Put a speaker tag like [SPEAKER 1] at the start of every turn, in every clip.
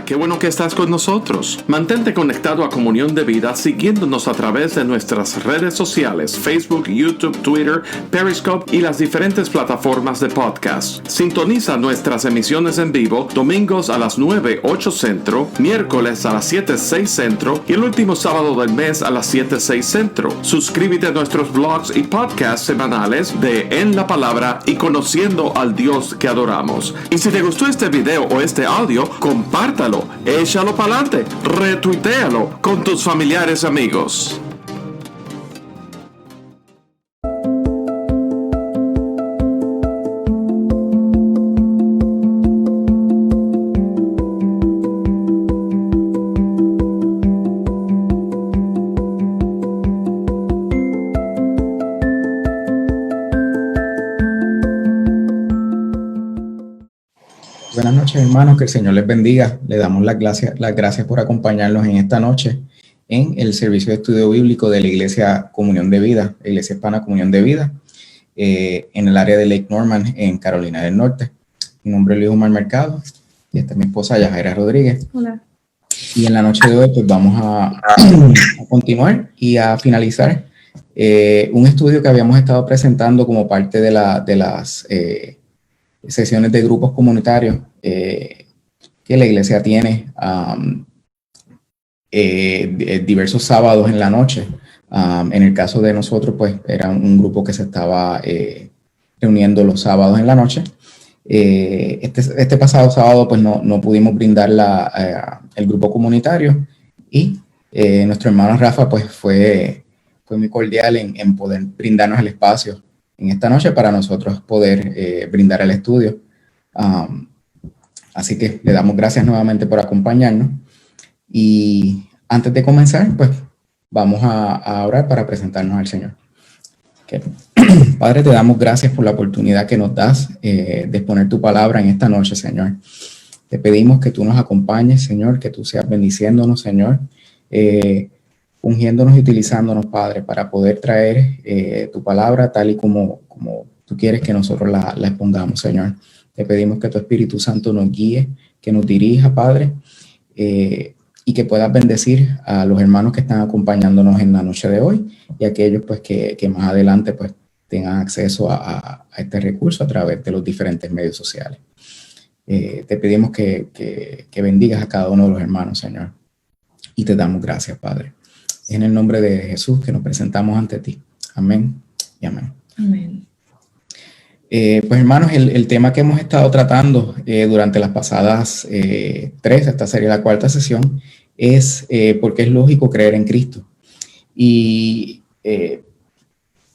[SPEAKER 1] Hola, qué bueno que estás con nosotros. Mantente conectado a Comunión de Vida siguiéndonos a través de nuestras redes sociales, Facebook, YouTube, Twitter, Periscope y las diferentes plataformas de podcast. Sintoniza nuestras emisiones en vivo domingos a las 9:08 Centro, miércoles a las 7:06 Centro y el último sábado del mes a las 7:06 Centro. Suscríbete a nuestros blogs y podcasts semanales de En la Palabra y Conociendo al Dios que adoramos. Y si te gustó este video o este audio, compártalo, échalo para adelante, retuitéalo con tus familiares y amigos.
[SPEAKER 2] Buenas noches, hermanos, que el Señor les bendiga. Le damos las gracias por acompañarnos en esta noche en el servicio de estudio bíblico de la Iglesia Comunión de Vida, la Iglesia Hispana Comunión de Vida, en el área de Lake Norman, en Carolina del Norte. Mi nombre es Luis Omar Mercado y esta es mi esposa Yajaira Rodríguez.
[SPEAKER 3] Hola.
[SPEAKER 2] Y en la noche de hoy pues vamos a continuar y a finalizar un estudio que habíamos estado presentando como parte de las sesiones de grupos comunitarios que la iglesia tiene diversos sábados en la noche. En el caso de nosotros, pues era un grupo que se estaba reuniendo los sábados en la noche. Este pasado sábado, pues no pudimos brindar el grupo comunitario y nuestro hermano Rafa, pues fue muy cordial en poder brindarnos el espacio en esta noche para nosotros poder brindar el estudio. Así que le damos gracias nuevamente por acompañarnos. Y antes de comenzar, pues vamos a orar para presentarnos al Señor. Okay. Padre, te damos gracias por la oportunidad que nos das de exponer tu palabra en esta noche, Señor. Te pedimos que tú nos acompañes, Señor, que tú seas bendiciéndonos, Señor, ungiéndonos y utilizándonos, Padre, para poder traer tu palabra tal y como tú quieres que nosotros la expongamos, Señor. Te pedimos que tu Espíritu Santo nos guíe, que nos dirija, Padre, y que puedas bendecir a los hermanos que están acompañándonos en la noche de hoy y a aquellos pues, que más adelante pues, tengan acceso a este recurso a través de los diferentes medios sociales. Te pedimos que bendigas a cada uno de los hermanos, Señor, y te damos gracias, Padre. Es en el nombre de Jesús que nos presentamos ante ti. Amén y amén.
[SPEAKER 3] Amén.
[SPEAKER 2] Pues hermanos, el tema que hemos estado tratando durante las pasadas esta sería la cuarta sesión, es por qué es lógico creer en Cristo. Y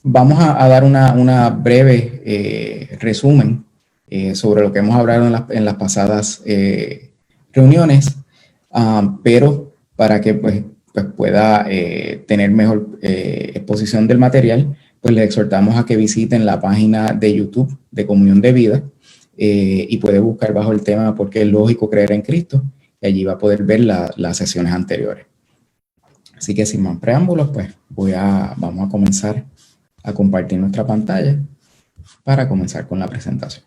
[SPEAKER 2] vamos a dar una breve resumen sobre lo que hemos hablado en las pasadas reuniones, pero para que pues pueda tener mejor exposición del material, pues les exhortamos a que visiten la página de YouTube de Comunión de Vida y puede buscar bajo el tema ¿por qué es lógico creer en Cristo? Y allí va a poder ver las sesiones anteriores. Así que sin más preámbulos, pues vamos a comenzar a compartir nuestra pantalla para comenzar con la presentación.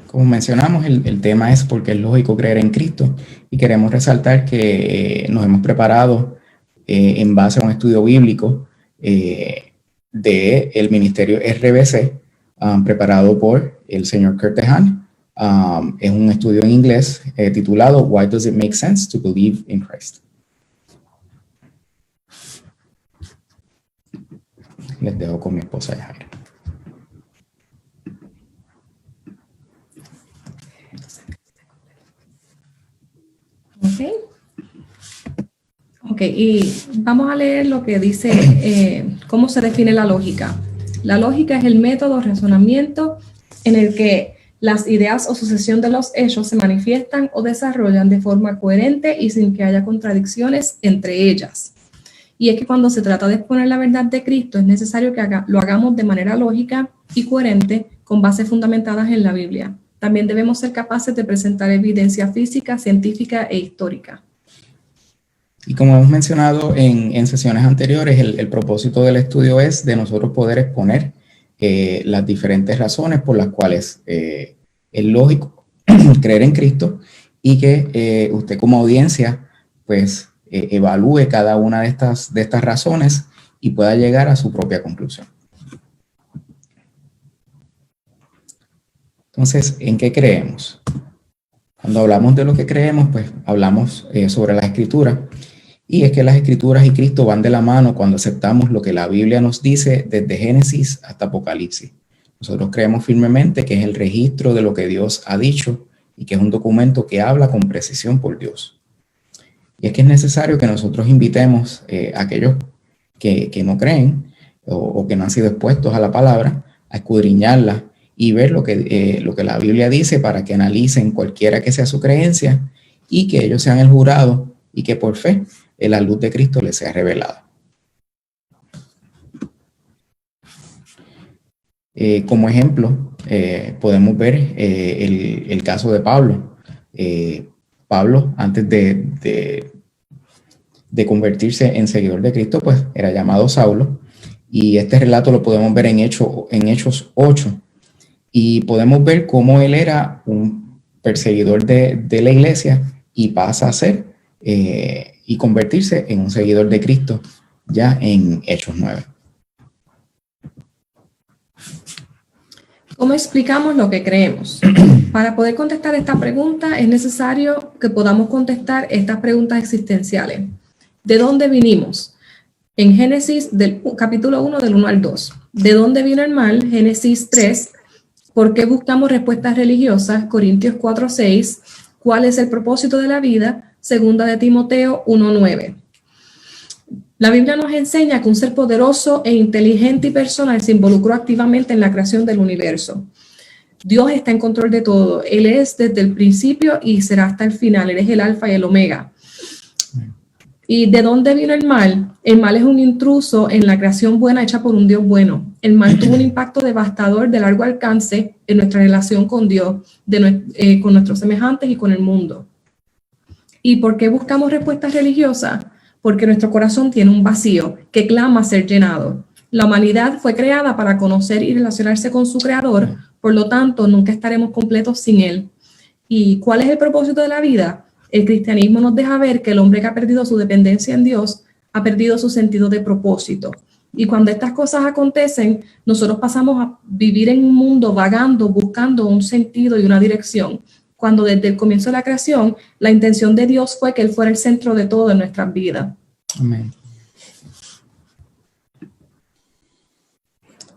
[SPEAKER 2] Como mencionamos, el tema es por qué es lógico creer en Cristo y queremos resaltar que nos hemos preparado en base a un estudio bíblico del Ministerio RBC, preparado por el señor Kurt DeHaan. Es un estudio en inglés titulado Why Does It Make Sense to Believe in Christ? Les dejo con mi esposa Yajaira.
[SPEAKER 3] Ok, y vamos a leer lo que dice, cómo se define la lógica. La lógica es el método de razonamiento en el que las ideas o sucesión de los hechos se manifiestan o desarrollan de forma coherente y sin que haya contradicciones entre ellas. Y es que cuando se trata de exponer la verdad de Cristo es necesario que lo hagamos de manera lógica y coherente con bases fundamentadas en la Biblia. También debemos ser capaces de presentar evidencia física, científica e histórica.
[SPEAKER 2] Y como hemos mencionado en sesiones anteriores, el propósito del estudio es de nosotros poder exponer las diferentes razones por las cuales es lógico creer en Cristo y que usted como audiencia pues evalúe cada una de estas razones y pueda llegar a su propia conclusión. Entonces, ¿en qué creemos? Cuando hablamos de lo que creemos, pues hablamos sobre las Escrituras. Y es que las Escrituras y Cristo van de la mano cuando aceptamos lo que la Biblia nos dice desde Génesis hasta Apocalipsis. Nosotros creemos firmemente que es el registro de lo que Dios ha dicho y que es un documento que habla con precisión por Dios. Y es que es necesario que nosotros invitemos a aquellos que no creen o que no han sido expuestos a la palabra a escudriñarla y ver lo que la Biblia dice para que analicen cualquiera que sea su creencia y que ellos sean el jurado y que por fe la luz de Cristo les sea revelada. Como ejemplo, podemos ver el caso de Pablo. Pablo, antes de convertirse en seguidor de Cristo, pues era llamado Saulo. Y este relato lo podemos ver en Hechos 8. Y podemos ver cómo él era un perseguidor de la iglesia y pasa a ser y convertirse en un seguidor de Cristo ya en Hechos 9.
[SPEAKER 3] ¿Cómo explicamos lo que creemos? Para poder contestar esta pregunta es necesario que podamos contestar estas preguntas existenciales. ¿De dónde vinimos? En Génesis del capítulo 1 del 1 al 2. ¿De dónde vino el mal? Génesis 3. ¿Por qué buscamos respuestas religiosas? Corintios 4:6. ¿Cuál es el propósito de la vida? Segunda de Timoteo 1:9. La Biblia nos enseña que un ser poderoso e inteligente y personal se involucró activamente en la creación del universo. Dios está en control de todo. Él es desde el principio y será hasta el final. Él es el alfa y el omega. ¿Y de dónde vino el mal? El mal es un intruso en la creación buena hecha por un Dios bueno. El mal tuvo un impacto devastador de largo alcance en nuestra relación con Dios, con nuestros semejantes y con el mundo. ¿Y por qué buscamos respuestas religiosas? Porque nuestro corazón tiene un vacío que clama ser llenado. La humanidad fue creada para conocer y relacionarse con su Creador, por lo tanto, nunca estaremos completos sin Él. ¿Y cuál es el propósito de la vida? El cristianismo nos deja ver que el hombre que ha perdido su dependencia en Dios ha perdido su sentido de propósito. Y cuando estas cosas acontecen, nosotros pasamos a vivir en un mundo vagando, buscando un sentido y una dirección, cuando desde el comienzo de la creación, la intención de Dios fue que Él fuera el centro de todo en nuestras vidas.
[SPEAKER 2] Amén.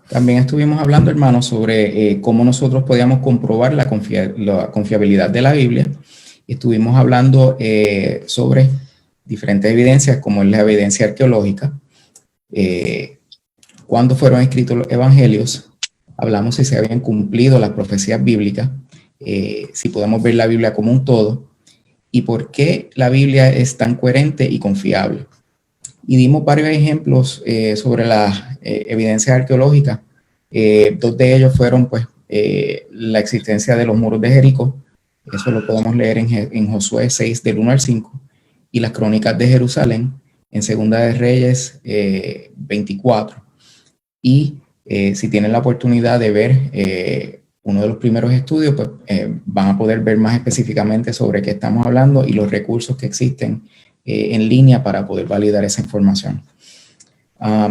[SPEAKER 2] También estuvimos hablando, hermanos, sobre cómo nosotros podíamos comprobar la confiabilidad de la Biblia. Estuvimos hablando sobre diferentes evidencias, como es la evidencia arqueológica. Cuándo fueron escritos los evangelios. Hablamos si se habían cumplido las profecías bíblicas. Si podemos ver la Biblia como un todo y por qué la Biblia es tan coherente y confiable. Y dimos varios ejemplos sobre la evidencia arqueológica. Dos de ellos fueron pues la existencia de los muros de Jericó. Eso lo podemos leer en Josué 6 del 1 al 5 y las crónicas de Jerusalén en Segunda de Reyes 24. Y si tienen la oportunidad de ver uno de los primeros estudios, pues van a poder ver más específicamente sobre qué estamos hablando y los recursos que existen en línea para poder validar esa información.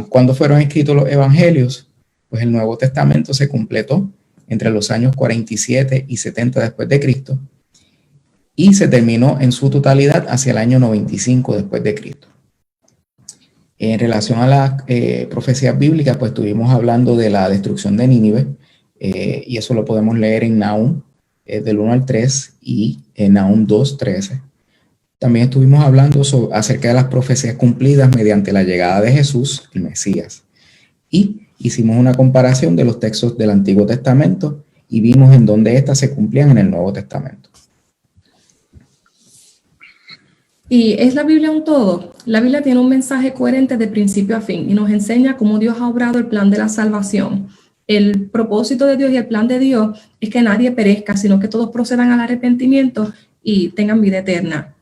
[SPEAKER 2] ¿Cuándo fueron escritos los evangelios? Pues el Nuevo Testamento se completó entre los años 47 y 70 después de Cristo y se terminó en su totalidad hacia el año 95 después de Cristo. En relación a las profecías bíblicas, pues estuvimos hablando de la destrucción de Nínive, y eso lo podemos leer en Nahum del 1 al 3 y en Nahum 2:13. También estuvimos hablando acerca de las profecías cumplidas mediante la llegada de Jesús, el Mesías. Y hicimos una comparación de los textos del Antiguo Testamento y vimos en dónde éstas se cumplían en el Nuevo Testamento.
[SPEAKER 3] ¿Y es la Biblia un todo? La Biblia tiene un mensaje coherente de principio a fin y nos enseña cómo Dios ha obrado el plan de la salvación. El propósito de Dios y el plan de Dios es que nadie perezca, sino que todos procedan al arrepentimiento y tengan vida eterna.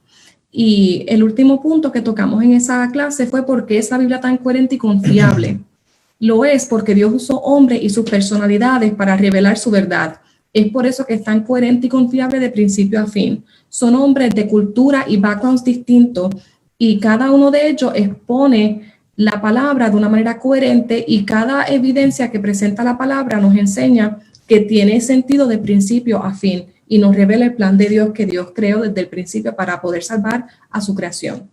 [SPEAKER 3] Y el último punto que tocamos en esa clase fue por qué es la Biblia tan coherente y confiable. Lo es porque Dios usó hombres y sus personalidades para revelar su verdad. Es por eso que es tan coherente y confiable de principio a fin. Son hombres de cultura y backgrounds distintos y cada uno de ellos expone la palabra de una manera coherente y cada evidencia que presenta la palabra nos enseña que tiene sentido de principio a fin y nos revela el plan de Dios que Dios creó desde el principio para poder salvar a su creación.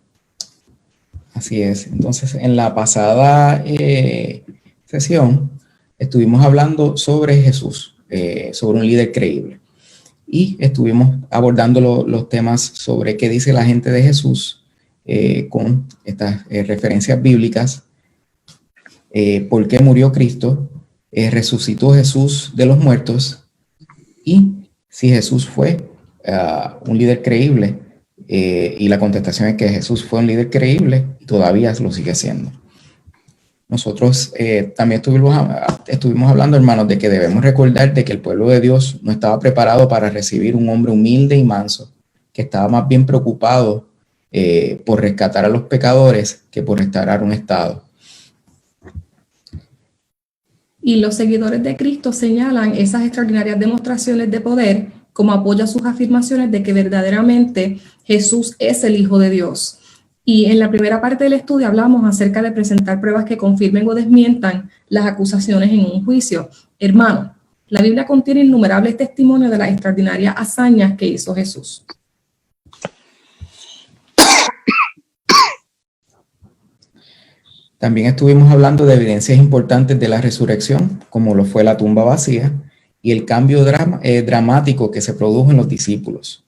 [SPEAKER 2] Así es. Entonces, en la pasada sesión estuvimos hablando sobre Jesús, sobre un líder creíble. Y estuvimos abordando los temas sobre qué dice la gente de Jesús con estas referencias bíblicas, por qué murió Cristo, resucitó Jesús de los muertos y si Jesús fue un líder creíble. Y la contestación es que Jesús fue un líder creíble y todavía lo sigue siendo. Nosotros también estuvimos hablando, hermanos, de que debemos recordar de que el pueblo de Dios no estaba preparado para recibir un hombre humilde y manso, que estaba más bien preocupado por rescatar a los pecadores que por restaurar un estado.
[SPEAKER 3] Y los seguidores de Cristo señalan esas extraordinarias demostraciones de poder como apoyo a sus afirmaciones de que verdaderamente Jesús es el Hijo de Dios. Y en la primera parte del estudio hablamos acerca de presentar pruebas que confirmen o desmientan las acusaciones en un juicio. Hermano, la Biblia contiene innumerables testimonios de las extraordinarias hazañas que hizo Jesús.
[SPEAKER 2] También estuvimos hablando de evidencias importantes de la resurrección, como lo fue la tumba vacía y el cambio dramático que se produjo en los discípulos.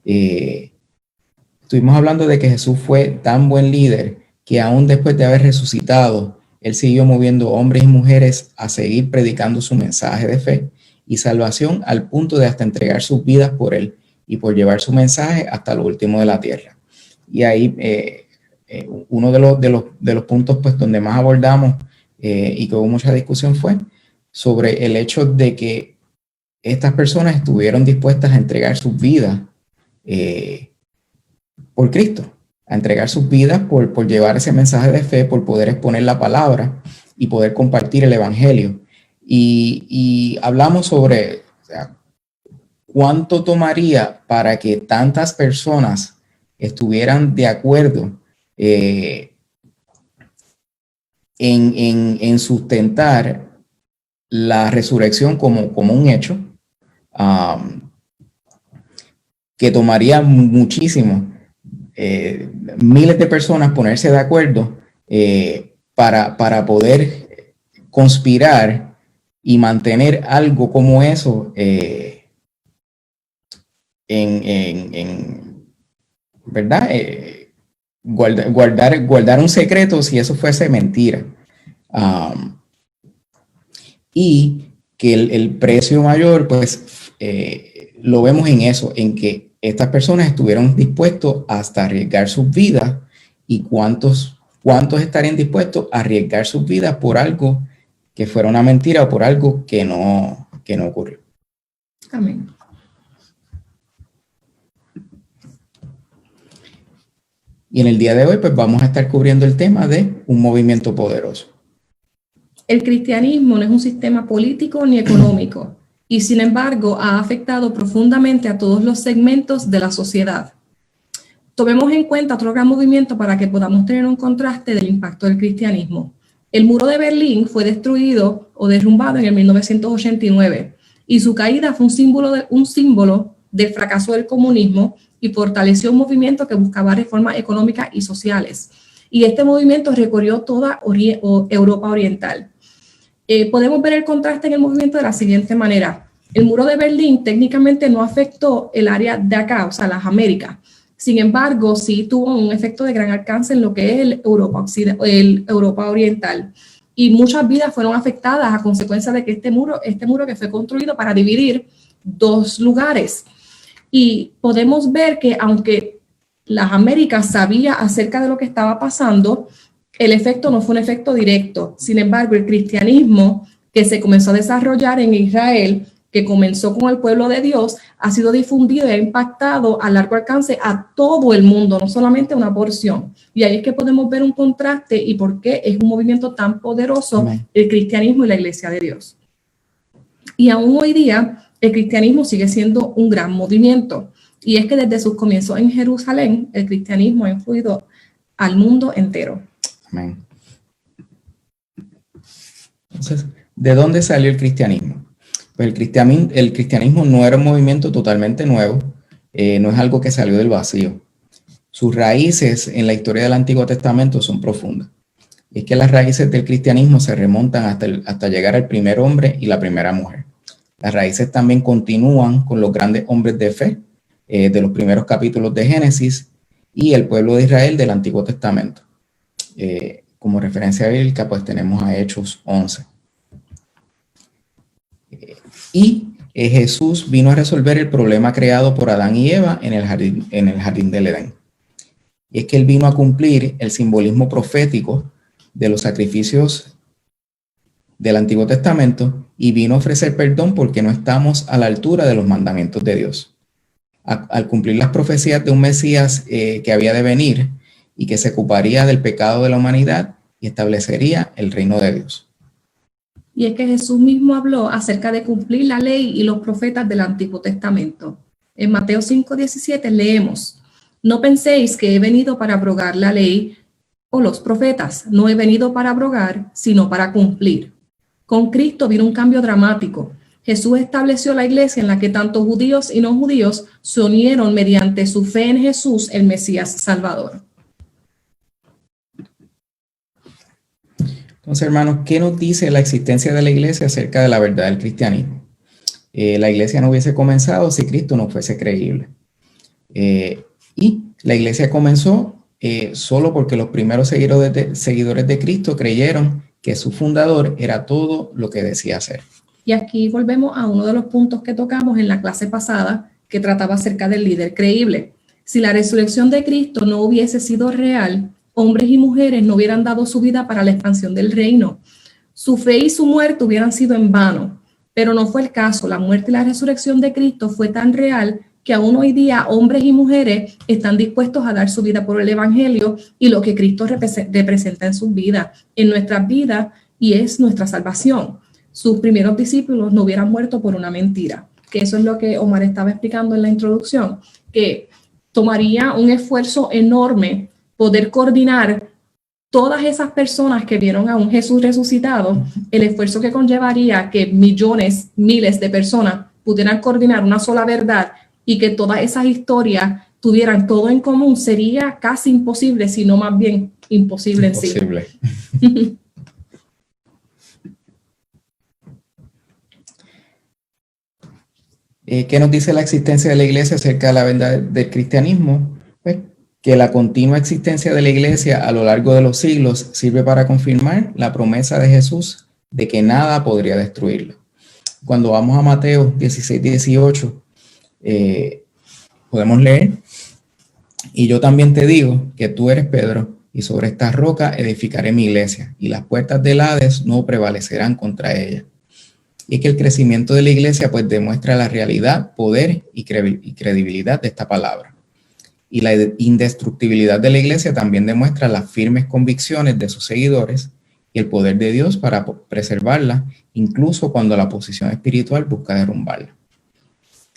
[SPEAKER 2] Estuvimos hablando de que Jesús fue tan buen líder que aún después de haber resucitado, él siguió moviendo hombres y mujeres a seguir predicando su mensaje de fe y salvación al punto de hasta entregar sus vidas por él y por llevar su mensaje hasta lo último de la tierra. Y ahí uno de los puntos pues, donde más abordamos y que hubo mucha discusión fue sobre el hecho de que estas personas estuvieron dispuestas a entregar sus vidas por Cristo, a entregar sus vidas por llevar ese mensaje de fe, por poder exponer la palabra y poder compartir el evangelio. Y hablamos sobre cuánto tomaría para que tantas personas estuvieran de acuerdo en sustentar la resurrección como un hecho, que tomaría muchísimo, miles de personas ponerse de acuerdo para poder conspirar y mantener algo como eso ¿verdad? Guardar un secreto si eso fuese mentira. Y que el precio mayor, pues, lo vemos en eso, en que estas personas estuvieron dispuestos hasta arriesgar sus vidas. ¿Y cuántos estarían dispuestos a arriesgar sus vidas por algo que fuera una mentira o por algo que no ocurrió?
[SPEAKER 3] Amén.
[SPEAKER 2] Y en el día de hoy, pues vamos a estar cubriendo el tema de un movimiento poderoso.
[SPEAKER 3] El cristianismo no es un sistema político ni económico y sin embargo ha afectado profundamente a todos los segmentos de la sociedad. Tomemos en cuenta otro gran movimiento para que podamos tener un contraste del impacto del cristianismo. El muro de Berlín fue destruido o derrumbado en el 1989 y su caída fue un símbolo del fracaso del comunismo y fortaleció un movimiento que buscaba reformas económicas y sociales. Y este movimiento recorrió toda Europa Oriental. Podemos ver el contraste en el movimiento de la siguiente manera. El muro de Berlín técnicamente no afectó el área de acá, o sea, las Américas. Sin embargo, sí tuvo un efecto de gran alcance en lo que es el Europa Oriental. Y muchas vidas fueron afectadas a consecuencia de que este muro que fue construido para dividir dos lugares. Y podemos ver que aunque las Américas sabía acerca de lo que estaba pasando, el efecto no fue un efecto directo. Sin embargo, el cristianismo que se comenzó a desarrollar en Israel, que comenzó con el pueblo de Dios, ha sido difundido y ha impactado a largo alcance a todo el mundo, no solamente a una porción. Y ahí es que podemos ver un contraste y por qué es un movimiento tan poderoso el cristianismo y la iglesia de Dios. Y aún hoy día, el cristianismo sigue siendo un gran movimiento. Y es que desde sus comienzos en Jerusalén, el cristianismo ha influido al mundo entero.
[SPEAKER 2] Amén. Entonces, ¿de dónde salió el cristianismo? Pues el cristianismo no era un movimiento totalmente nuevo, no es algo que salió del vacío. Sus raíces en la historia del Antiguo Testamento son profundas. Y es que las raíces del cristianismo se remontan hasta llegar al primer hombre y la primera mujer. Las raíces también continúan con los grandes hombres de fe de los primeros capítulos de Génesis y el pueblo de Israel del Antiguo Testamento. Como referencia bíblica, pues tenemos a Hechos 11. Jesús vino a resolver el problema creado por Adán y Eva en el jardín del Edén. Y es que él vino a cumplir el simbolismo profético de los sacrificios del Antiguo Testamento y vino a ofrecer perdón porque no estamos a la altura de los mandamientos de Dios. Al cumplir las profecías de un Mesías que había de venir y que se ocuparía del pecado de la humanidad y establecería el reino de Dios.
[SPEAKER 3] Y es que Jesús mismo habló acerca de cumplir la ley y los profetas del Antiguo Testamento. En Mateo 5:17 leemos: no penséis que he venido para abrogar la ley o los profetas. No he venido para abrogar, sino para cumplir. Con Cristo vino un cambio dramático. Jesús estableció la iglesia en la que tanto judíos y no judíos se unieron mediante su fe en Jesús, el Mesías Salvador.
[SPEAKER 2] Entonces, hermanos, ¿qué nos dice la existencia de la iglesia acerca de la verdad del cristianismo? La iglesia no hubiese comenzado si Cristo no fuese creíble. Y la iglesia comenzó solo porque los primeros seguidores de Cristo creyeron que su fundador era todo lo que decía ser.
[SPEAKER 3] Y aquí volvemos a uno de los puntos que tocamos en la clase pasada, que trataba acerca del líder creíble. Si la resurrección de Cristo no hubiese sido real, hombres y mujeres no hubieran dado su vida para la expansión del reino. Su fe y su muerte hubieran sido en vano, pero no fue el caso. La muerte y la resurrección de Cristo fue tan real que aún hoy día hombres y mujeres están dispuestos a dar su vida por el evangelio y lo que Cristo representa en sus vidas, en nuestras vidas, y es nuestra salvación. Sus primeros discípulos no hubieran muerto por una mentira, que eso es lo que Omar estaba explicando en la introducción, que tomaría un esfuerzo enorme poder coordinar todas esas personas que vieron a un Jesús resucitado, el esfuerzo que conllevaría que millones, miles de personas pudieran coordinar una sola verdad y que todas esas historias tuvieran todo en común, sería casi imposible, sino más bien imposible en sí.
[SPEAKER 2] ¿Qué nos dice la existencia de la iglesia acerca de la verdad del cristianismo? Pues que la continua existencia de la iglesia a lo largo de los siglos sirve para confirmar la promesa de Jesús de que nada podría destruirla. Cuando vamos a Mateo 16:18, podemos leer: y yo también te digo que tú eres Pedro, y sobre esta roca edificaré mi iglesia, y las puertas del Hades no prevalecerán contra ella. Y es que el crecimiento de la iglesia pues demuestra la realidad, poder y credibilidad de esta palabra. Y la indestructibilidad de la iglesia también demuestra las firmes convicciones de sus seguidores y el poder de Dios para preservarla, incluso cuando la oposición espiritual busca derrumbarla.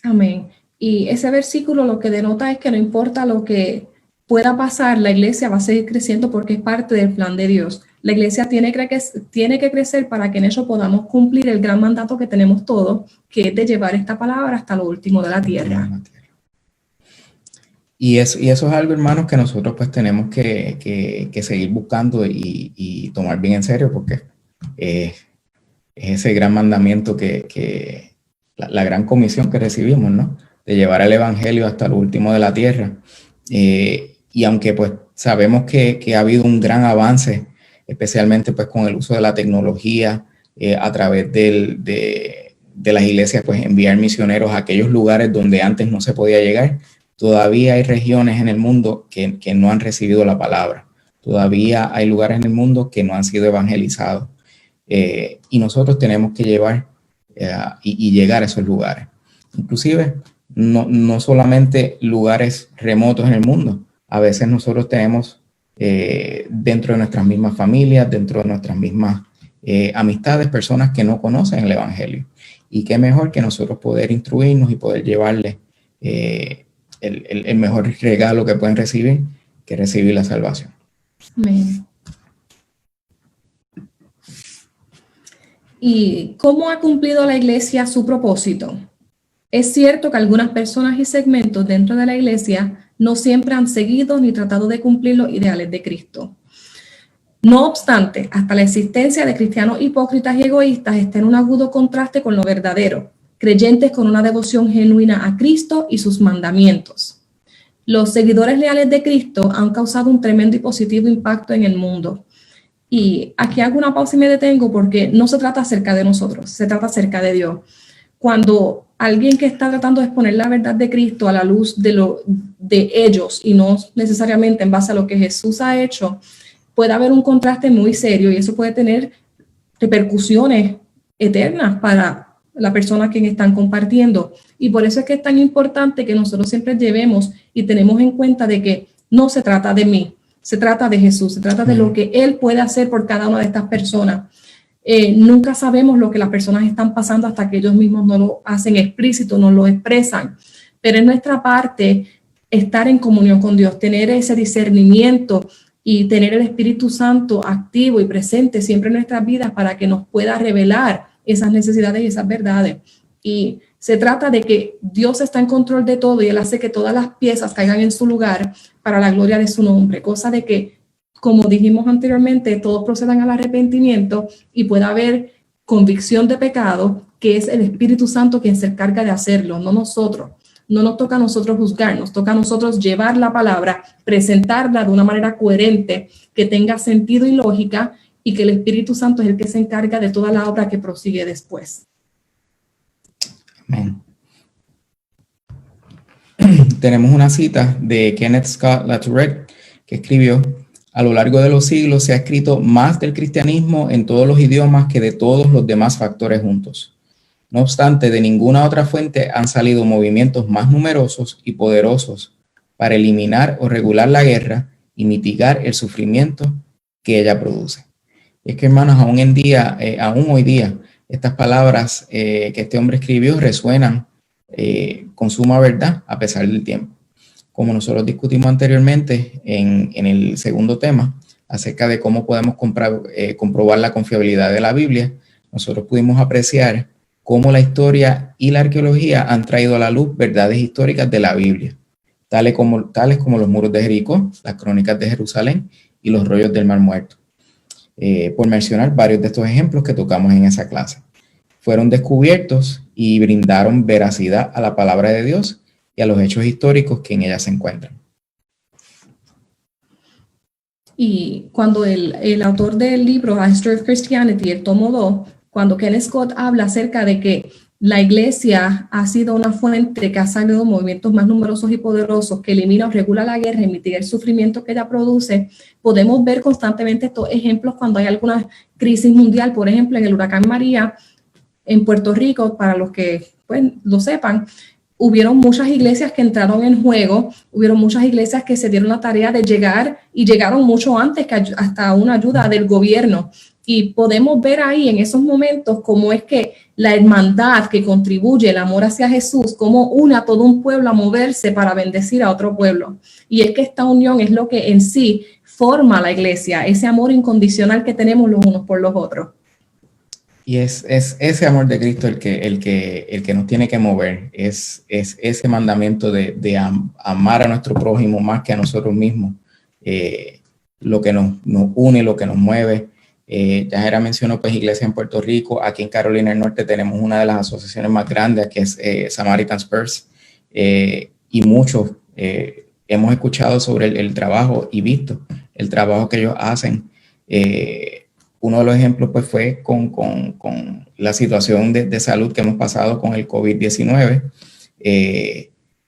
[SPEAKER 3] Amén. Y ese versículo lo que denota es que no importa lo que pueda pasar, la iglesia va a seguir creciendo porque es parte del plan de Dios. La iglesia tiene que crecer para que en ello podamos cumplir el gran mandato que tenemos todos, que es de llevar esta palabra hasta lo último de la tierra. Y eso es algo, hermanos, que nosotros pues tenemos que seguir buscando y tomar bien en serio, porque es ese gran mandamiento que la gran comisión que recibimos, ¿no? De llevar el evangelio hasta lo último de la tierra. Y aunque pues sabemos que ha habido un gran avance, especialmente pues con el uso de la tecnología, a través de las iglesias, pues enviar misioneros a aquellos lugares donde antes no se podía llegar, todavía hay regiones en el mundo que no han recibido la palabra. Todavía hay lugares en el mundo que no han sido evangelizados.
[SPEAKER 2] y nosotros tenemos que llevar y llegar a esos lugares. Inclusive, no solamente lugares remotos en el mundo, a veces nosotros tenemos dentro de nuestras mismas familias, dentro de nuestras mismas amistades, personas que no conocen el Evangelio. Y qué mejor que nosotros poder instruirnos y poder llevarles el mejor regalo que pueden recibir, que recibir la salvación.
[SPEAKER 3] Amén. ¿Y cómo ha cumplido la iglesia su propósito? Es cierto que algunas personas y segmentos dentro de la iglesia no siempre han seguido ni tratado de cumplir los ideales de Cristo. No obstante, hasta la existencia de cristianos hipócritas y egoístas está en un agudo contraste con lo verdadero, creyentes con una devoción genuina a Cristo y sus mandamientos. Los seguidores leales de Cristo han causado un tremendo y positivo impacto en el mundo. Y aquí hago una pausa y me detengo porque no se trata acerca de nosotros, se trata acerca de Dios. Cuando alguien que está tratando de exponer la verdad de Cristo a la luz de ellos y no necesariamente en base a lo que Jesús ha hecho, puede haber un contraste muy serio y eso puede tener repercusiones eternas para la persona a quien están compartiendo. Y por eso es que es tan importante que nosotros siempre llevemos y tenemos en cuenta de que no se trata de mí, se trata de Jesús, se trata de lo que Él puede hacer por cada una de estas personas. Nunca sabemos lo que las personas están pasando hasta que ellos mismos no lo hacen explícito, no lo expresan. Pero en nuestra parte, estar en comunión con Dios, tener ese discernimiento y tener el Espíritu Santo activo y presente siempre en nuestras vidas para que nos pueda revelar esas necesidades y esas verdades. Y se trata de que Dios está en control de todo y Él hace que todas las piezas caigan en su lugar para la gloria de su nombre, cosa de que, como dijimos anteriormente, todos procedan al arrepentimiento y pueda haber convicción de pecado, que es el Espíritu Santo quien se encarga de hacerlo, no nosotros. No nos toca a nosotros juzgar, nos toca a nosotros llevar la palabra, presentarla de una manera coherente, que tenga sentido y lógica, y que el Espíritu Santo es el que se encarga de toda la obra que prosigue después.
[SPEAKER 2] Amén. Tenemos una cita de Kenneth Scott Latourette que escribió: a lo largo de los siglos se ha escrito más del cristianismo en todos los idiomas que de todos los demás factores juntos. No obstante, de ninguna otra fuente han salido movimientos más numerosos y poderosos para eliminar o regular la guerra y mitigar el sufrimiento que ella produce. Y es que, hermanos, aún hoy día, estas palabras que este hombre escribió resuenan con suma verdad a pesar del tiempo. Como nosotros discutimos anteriormente en el segundo tema, acerca de cómo podemos comprobar la confiabilidad de la Biblia, nosotros pudimos apreciar cómo la historia y la arqueología han traído a la luz verdades históricas de la Biblia, tales como los muros de Jericó, las crónicas de Jerusalén y los rollos del Mar Muerto, por mencionar varios de estos ejemplos que tocamos en esa clase. Fueron descubiertos y brindaron veracidad a la palabra de Dios y a los hechos históricos que en ella se encuentran.
[SPEAKER 3] Y cuando el autor del libro A History of Christianity, el tomo 2, cuando Kenneth Scott habla acerca de que la iglesia ha sido una fuente que ha salido movimientos más numerosos y poderosos, que elimina o regula la guerra y mitiga el sufrimiento que ella produce, podemos ver constantemente estos ejemplos cuando hay alguna crisis mundial. Por ejemplo, en el huracán María en Puerto Rico, para los que lo sepan, hubieron muchas iglesias que entraron en juego, hubieron muchas iglesias que se dieron la tarea de llegar y llegaron mucho antes que hasta una ayuda del gobierno. Y podemos ver ahí en esos momentos cómo es que la hermandad que contribuye, el amor hacia Jesús, cómo une a todo un pueblo a moverse para bendecir a otro pueblo. Y es que esta unión es lo que en sí forma la iglesia, ese amor incondicional que tenemos los unos por los otros.
[SPEAKER 2] Y es ese amor de Cristo el que nos tiene que mover, es ese mandamiento de amar a nuestro prójimo más que a nosotros mismos, lo que nos une, lo que nos mueve. Yajera mencionó pues iglesia en Puerto Rico. Aquí en Carolina del Norte tenemos una de las asociaciones más grandes, que es Samaritan's Purse, y muchos hemos escuchado sobre el trabajo y visto el trabajo que ellos hacen. Uno de los ejemplos pues fue con la situación de salud que hemos pasado con el COVID-19.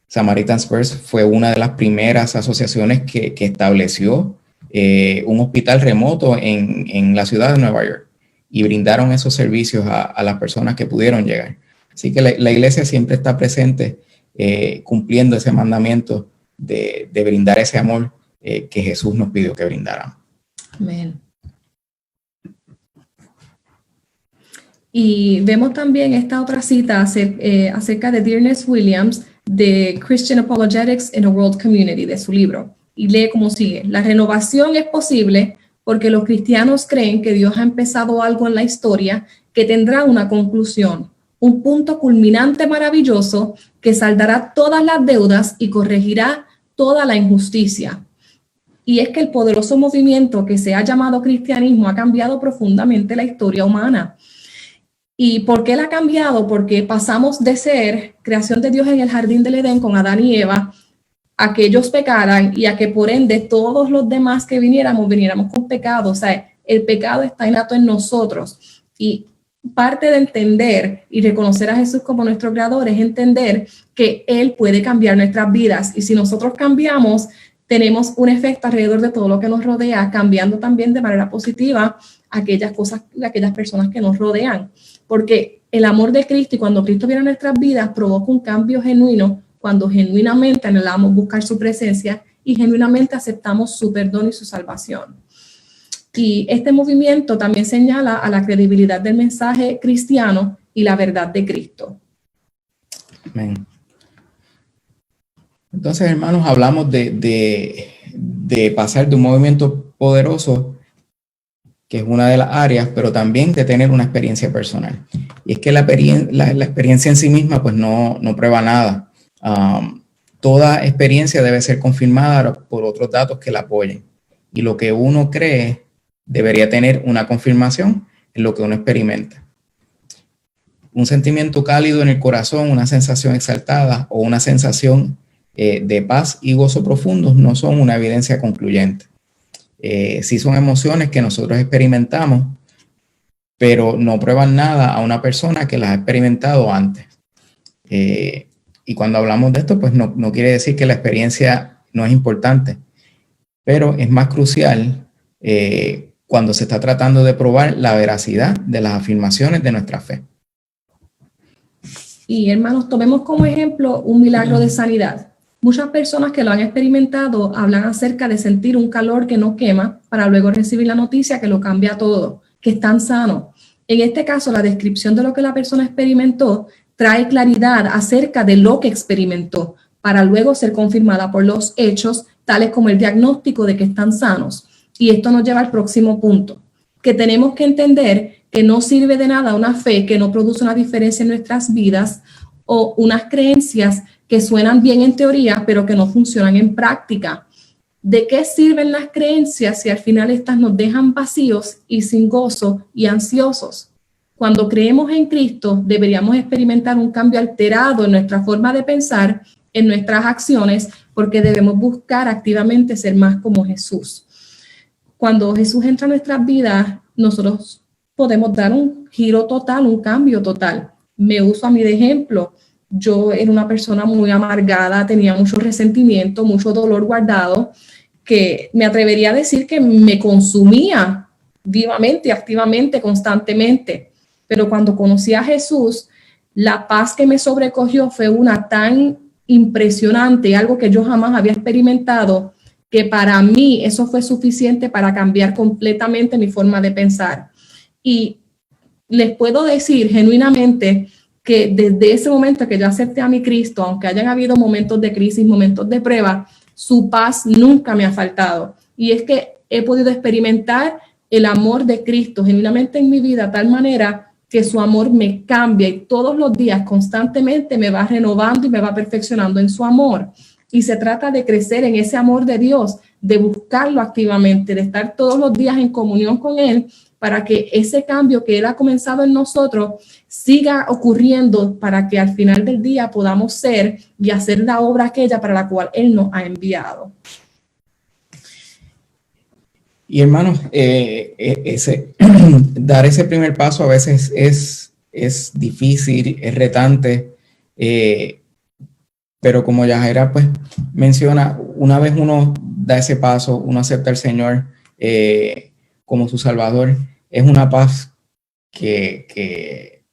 [SPEAKER 2] Samaritan's Purse fue una de las primeras asociaciones que estableció un hospital remoto en la ciudad de Nueva York. y brindaron esos servicios a las personas que pudieron llegar. Así que la iglesia siempre está presente cumpliendo ese mandamiento de brindar ese amor que Jesús nos pidió que brindáramos.
[SPEAKER 3] Amén. Y vemos también esta otra cita acerca de Dearness Williams de Christian Apologetics in a World Community, de su libro, y lee como sigue: la renovación es posible porque los cristianos creen que Dios ha empezado algo en la historia que tendrá una conclusión, un punto culminante maravilloso que saldará todas las deudas y corregirá toda la injusticia. Y es que el poderoso movimiento que se ha llamado cristianismo ha cambiado profundamente la historia humana. ¿Y por qué la ha cambiado? Porque pasamos de ser creación de Dios en el jardín del Edén con Adán y Eva, a que ellos pecaran y a que por ende todos los demás que viniéramos con pecado. O sea, el pecado está innato en nosotros. Y parte de entender y reconocer a Jesús como nuestro creador es entender que Él puede cambiar nuestras vidas. Y si nosotros cambiamos, tenemos un efecto alrededor de todo lo que nos rodea, cambiando también de manera positiva aquellas personas que nos rodean. Porque el amor de Cristo, y cuando Cristo viene a nuestras vidas, provoca un cambio genuino, cuando genuinamente anhelamos buscar su presencia y genuinamente aceptamos su perdón y su salvación. Y este movimiento también señala a la credibilidad del mensaje cristiano y la verdad de Cristo.
[SPEAKER 2] Amén. Entonces, hermanos, hablamos de pasar de un movimiento poderoso, que es una de las áreas, pero también de tener una experiencia personal. Y es que la experiencia en sí misma pues no prueba nada. Toda experiencia debe ser confirmada por otros datos que la apoyen. Y lo que uno cree debería tener una confirmación en lo que uno experimenta. Un sentimiento cálido en el corazón, una sensación exaltada o una sensación de paz y gozo profundos no son una evidencia concluyente. Sí son emociones que nosotros experimentamos, pero no prueban nada a una persona que las ha experimentado antes. Y cuando hablamos de esto, pues no quiere decir que la experiencia no es importante, pero es más crucial cuando se está tratando de probar la veracidad de las afirmaciones de nuestra fe.
[SPEAKER 3] Y hermanos, tomemos como ejemplo un milagro de sanidad. Muchas personas que lo han experimentado hablan acerca de sentir un calor que no quema para luego recibir la noticia que lo cambia todo, que están sanos. En este caso, la descripción de lo que la persona experimentó trae claridad acerca de lo que experimentó para luego ser confirmada por los hechos, tales como el diagnóstico de que están sanos. Y esto nos lleva al próximo punto, que tenemos que entender que no sirve de nada una fe que no produce una diferencia en nuestras vidas o unas creencias que suenan bien en teoría, pero que no funcionan en práctica. ¿De qué sirven las creencias si al final estas nos dejan vacíos y sin gozo y ansiosos? Cuando creemos en Cristo, deberíamos experimentar un cambio alterado en nuestra forma de pensar, en nuestras acciones, porque debemos buscar activamente ser más como Jesús. Cuando Jesús entra en nuestras vidas, nosotros podemos dar un giro total, un cambio total. Me uso a mí de ejemplo. Yo era una persona muy amargada, tenía mucho resentimiento, mucho dolor guardado, que me atrevería a decir que me consumía vivamente, activamente, constantemente. Pero cuando conocí a Jesús, la paz que me sobrecogió fue una tan impresionante, algo que yo jamás había experimentado, que para mí eso fue suficiente para cambiar completamente mi forma de pensar. Y les puedo decir genuinamente que desde ese momento que yo acepté a mi Cristo, aunque hayan habido momentos de crisis, momentos de prueba, su paz nunca me ha faltado. Y es que he podido experimentar el amor de Cristo genuinamente en mi vida, de tal manera que su amor me cambia y todos los días constantemente me va renovando y me va perfeccionando en su amor. Y se trata de crecer en ese amor de Dios, de buscarlo activamente, de estar todos los días en comunión con Él, para que ese cambio que Él ha comenzado en nosotros siga ocurriendo, para que al final del día podamos ser y hacer la obra aquella para la cual Él nos ha enviado.
[SPEAKER 2] Y hermanos, dar ese primer paso a veces es difícil, es retante, pero como Yajaira pues menciona, una vez uno da ese paso, uno acepta al Señor como su Salvador, es una paz que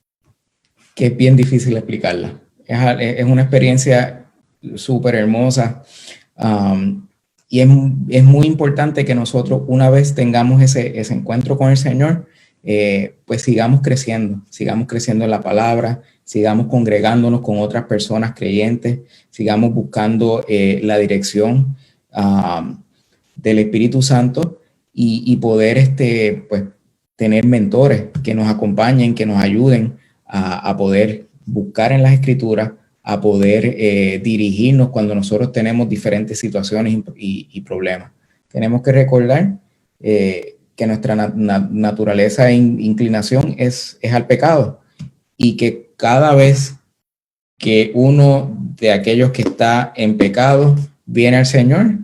[SPEAKER 2] es bien difícil explicarla. Es una experiencia súper hermosa, y es muy importante que nosotros, una vez tengamos ese encuentro con el Señor, pues sigamos creciendo en la palabra, sigamos congregándonos con otras personas creyentes, sigamos buscando la dirección del Espíritu Santo y poder pues, tener mentores que nos acompañen, que nos ayuden a poder buscar en las Escrituras, a poder dirigirnos cuando nosotros tenemos diferentes situaciones y problemas. Tenemos que recordar que nuestra naturaleza e inclinación es al pecado, y que cada vez que uno de aquellos que está en pecado viene al Señor,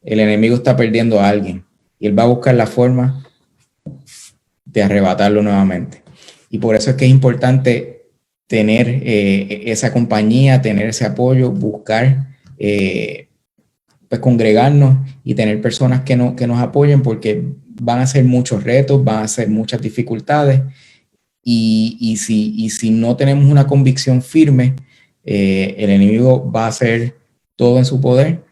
[SPEAKER 2] el enemigo está perdiendo a alguien y él va a buscar la forma de arrebatarlo nuevamente. Y por eso es que es importante tener esa compañía, tener ese apoyo, buscar, pues congregarnos y tener personas que nos apoyen, porque van a ser muchos retos, van a ser muchas dificultades, y si no tenemos una convicción firme, el enemigo va a hacer todo en su poder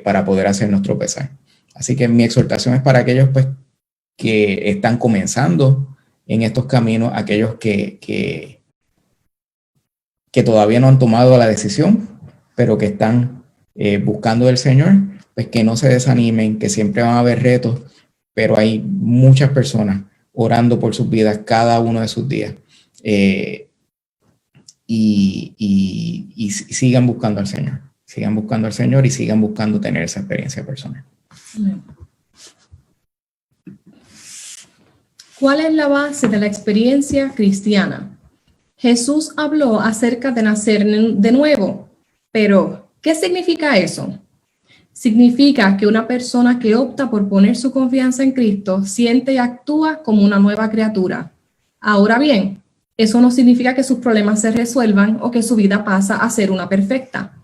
[SPEAKER 2] para poder hacernos tropezar. Así que mi exhortación es para aquellos pues, que están comenzando en estos caminos, aquellos que todavía no han tomado la decisión, pero que están buscando del Señor, pues que no se desanimen, que siempre van a haber retos, pero hay muchas personas orando por sus vidas cada uno de sus días, y sigan buscando al Señor, y sigan buscando tener esa experiencia personal.
[SPEAKER 3] ¿Cuál es la base de la experiencia cristiana? Jesús habló acerca de nacer de nuevo, pero ¿qué significa eso? Significa que una persona que opta por poner su confianza en Cristo siente y actúa como una nueva criatura. Ahora bien, eso no significa que sus problemas se resuelvan o que su vida pasa a ser una perfecta.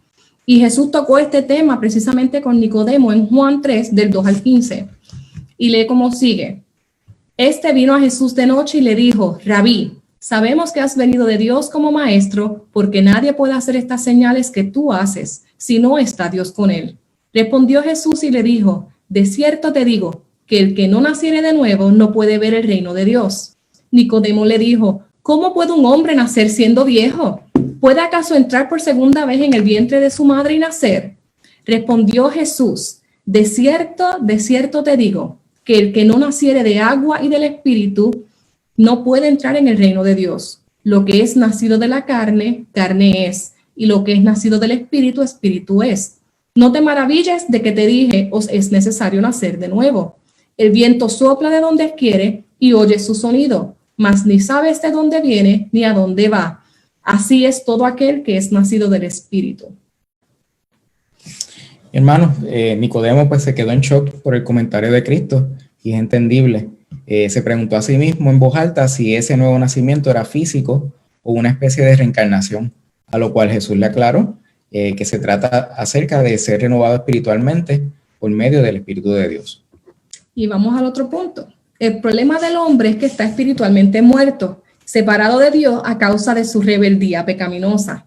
[SPEAKER 3] Y Jesús tocó este tema precisamente con Nicodemo en Juan 3, del 2 al 15. Y lee como sigue. Este vino a Jesús de noche y le dijo, Rabí, sabemos que has venido de Dios como maestro, porque nadie puede hacer estas señales que tú haces si no está Dios con él. Respondió Jesús y le dijo, de cierto te digo, que el que no naciere de nuevo no puede ver el reino de Dios. Nicodemo le dijo, ¿cómo puede un hombre nacer siendo viejo? ¿Puede acaso entrar por segunda vez en el vientre de su madre y nacer? Respondió Jesús, de cierto te digo, que el que no naciere de agua y del Espíritu no puede entrar en el reino de Dios. Lo que es nacido de la carne, carne es, y lo que es nacido del Espíritu, Espíritu es. No te maravilles de que te dije, os es necesario nacer de nuevo. El viento sopla de donde quiere y oye su sonido, mas ni sabes de dónde viene ni a dónde va. Así es todo aquel que es nacido del Espíritu.
[SPEAKER 2] Hermanos, Nicodemo pues se quedó en shock por el comentario de Cristo, y es entendible. Se preguntó a sí mismo en voz alta si ese nuevo nacimiento era físico o una especie de reencarnación, a lo cual Jesús le aclaró que se trata acerca de ser renovado espiritualmente por medio del Espíritu de Dios.
[SPEAKER 3] Y vamos al otro punto. El problema del hombre es que está espiritualmente muerto, separado de Dios a causa de su rebeldía pecaminosa.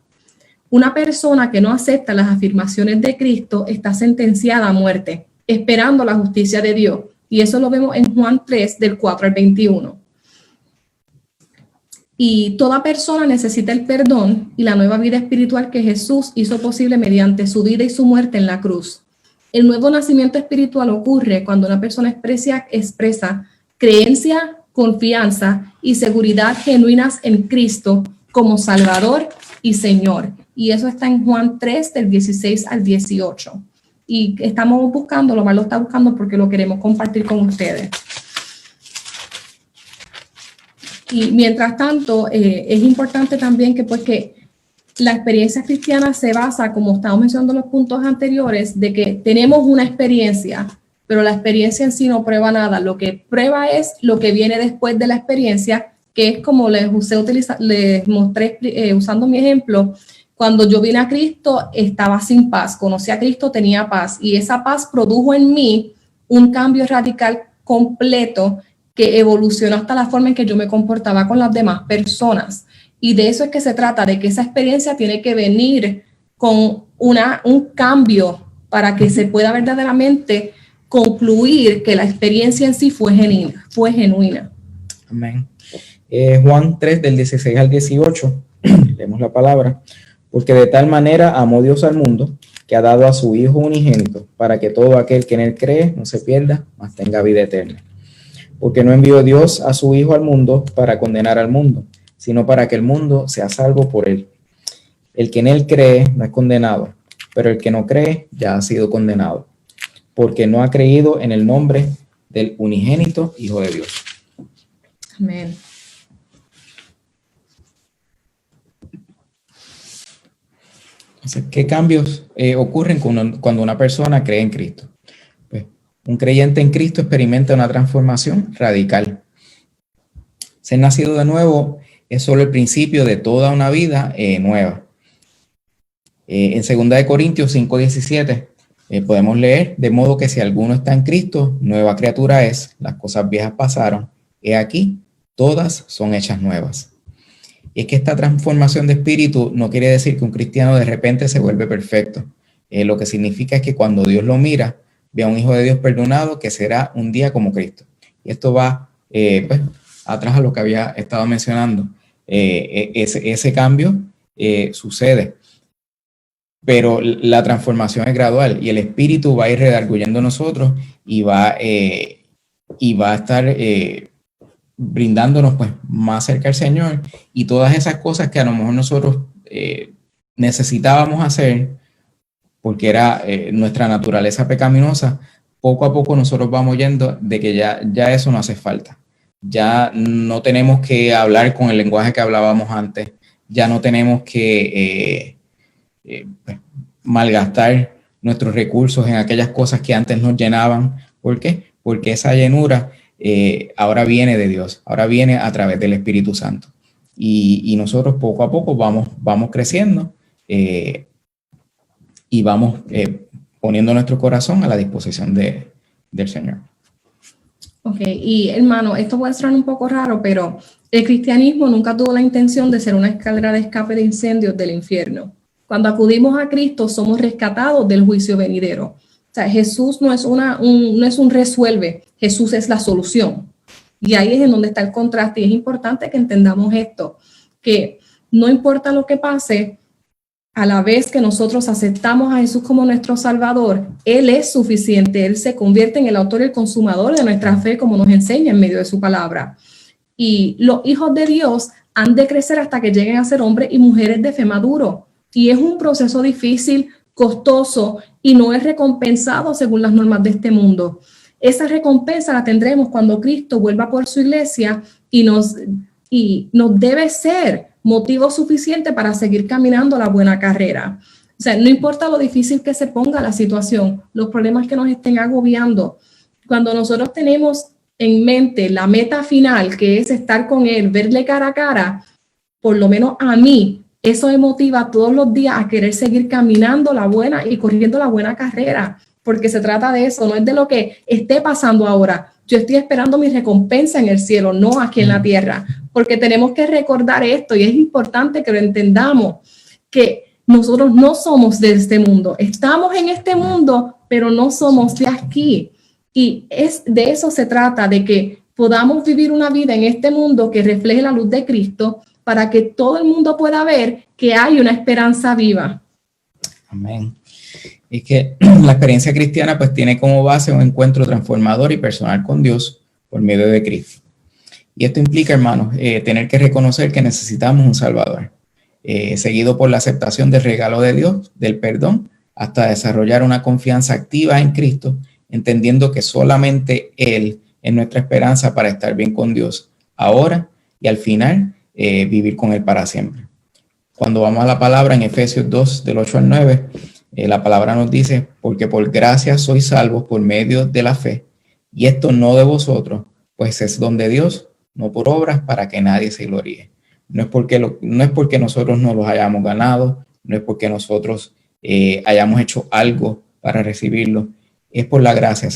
[SPEAKER 3] Una persona que no acepta las afirmaciones de Cristo está sentenciada a muerte, esperando la justicia de Dios. Y eso lo vemos en Juan 3, del 4 al 21. Y toda persona necesita el perdón y la nueva vida espiritual que Jesús hizo posible mediante su vida y su muerte en la cruz. El nuevo nacimiento espiritual ocurre cuando una persona expresa creencia, confianza y seguridad genuinas en Cristo como Salvador y Señor. Y eso está en Juan 3, del 16 al 18. Y estamos buscando, lo malo está buscando porque lo queremos compartir con ustedes. Y mientras tanto, es importante también que la experiencia cristiana se basa, como estamos mencionando en los puntos anteriores, de que tenemos una experiencia, pero la experiencia en sí no prueba nada. Lo que prueba es lo que viene después de la experiencia, que es como les mostré usando mi ejemplo. Cuando yo vine a Cristo, estaba sin paz. Conocí a Cristo, tenía paz. Y esa paz produjo en mí un cambio radical completo que evolucionó hasta la forma en que yo me comportaba con las demás personas. Y de eso es que se trata, de que esa experiencia tiene que venir con un cambio para que se pueda verdaderamente concluir que la experiencia en sí fue genuina.
[SPEAKER 2] Amén. Juan 3, del 16 al 18, leemos la palabra. Porque de tal manera amó Dios al mundo, que ha dado a su Hijo unigénito, para que todo aquel que en él cree no se pierda, mas tenga vida eterna. Porque no envió Dios a su Hijo al mundo para condenar al mundo, sino para que el mundo sea salvo por él. El que en él cree no es condenado, pero el que no cree ya ha sido condenado, porque no ha creído en el nombre del unigénito Hijo de Dios.
[SPEAKER 3] Amén.
[SPEAKER 2] Entonces, ¿qué cambios ocurren cuando una persona cree en Cristo? Pues, un creyente en Cristo experimenta una transformación radical. Ser nacido de nuevo es solo el principio de toda una vida nueva. En 2 Corintios 5:17 podemos leer: de modo que si alguno está en Cristo, nueva criatura es, las cosas viejas pasaron, he aquí, todas son hechas nuevas. Y es que esta transformación de espíritu no quiere decir que un cristiano de repente se vuelve perfecto. Lo que significa es que cuando Dios lo mira, ve a un hijo de Dios perdonado que será un día como Cristo. Y esto va pues, atrás a lo que había estado mencionando. Ese cambio sucede, pero la transformación es gradual y el espíritu va a ir redarguyendo nosotros y va a estar brindándonos pues más cerca al Señor, y todas esas cosas que a lo mejor nosotros necesitábamos hacer porque era nuestra naturaleza pecaminosa, poco a poco nosotros vamos yendo de que ya eso no hace falta. Ya no tenemos que hablar con el lenguaje que hablábamos antes, ya no tenemos que malgastar nuestros recursos en aquellas cosas que antes nos llenaban. ¿Por qué? Porque esa llenura ahora viene de Dios, ahora viene a través del Espíritu Santo. Y nosotros poco a poco vamos creciendo y vamos poniendo nuestro corazón a la disposición del Señor.
[SPEAKER 3] Ok, y hermano, esto puede sonar un poco raro, pero el cristianismo nunca tuvo la intención de ser una escalera de escape de incendios del infierno. Cuando acudimos a Cristo, somos rescatados del juicio venidero. O sea, Jesús no es un resuelve, Jesús es la solución. Y ahí es en donde está el contraste, y es importante que entendamos esto, que no importa lo que pase, a la vez que nosotros aceptamos a Jesús como nuestro Salvador, Él es suficiente, Él se convierte en el autor y el consumador de nuestra fe, como nos enseña en medio de su palabra. Y los hijos de Dios han de crecer hasta que lleguen a ser hombres y mujeres de fe maduro. Y es un proceso difícil, costoso, y no es recompensado según las normas de este mundo. Esa recompensa la tendremos cuando Cristo vuelva por su iglesia y nos debe ser motivo suficiente para seguir caminando la buena carrera. O sea, no importa lo difícil que se ponga la situación, los problemas que nos estén agobiando, cuando nosotros tenemos en mente la meta final, que es estar con Él, verle cara a cara, por lo menos a mí, eso me motiva todos los días a querer seguir caminando la buena y corriendo la buena carrera, porque se trata de eso, no es de lo que esté pasando ahora. Yo estoy esperando mi recompensa en el cielo, no aquí en la tierra, porque tenemos que recordar esto, y es importante que lo entendamos, que nosotros no somos de este mundo, estamos en este mundo, pero no somos de aquí. Y de eso se trata, de que podamos vivir una vida en este mundo que refleje la luz de Cristo, para que todo el mundo pueda ver que hay una esperanza viva.
[SPEAKER 2] Amén. Y que la experiencia cristiana pues tiene como base un encuentro transformador y personal con Dios por medio de Cristo. Y esto implica, hermanos, tener que reconocer que necesitamos un Salvador, seguido por la aceptación del regalo de Dios, del perdón, hasta desarrollar una confianza activa en Cristo, entendiendo que solamente Él es nuestra esperanza para estar bien con Dios ahora y al final vivir con Él para siempre. Cuando vamos a la palabra en Efesios 2, del 8 al 9, la palabra nos dice: porque por gracia sois salvos por medio de la fe, y esto no de vosotros, pues es don de Dios, no por obras, para que nadie se gloríe. No es porque nosotros nos los hayamos ganado, no es porque nosotros hayamos hecho algo para recibirlo, es por la gracia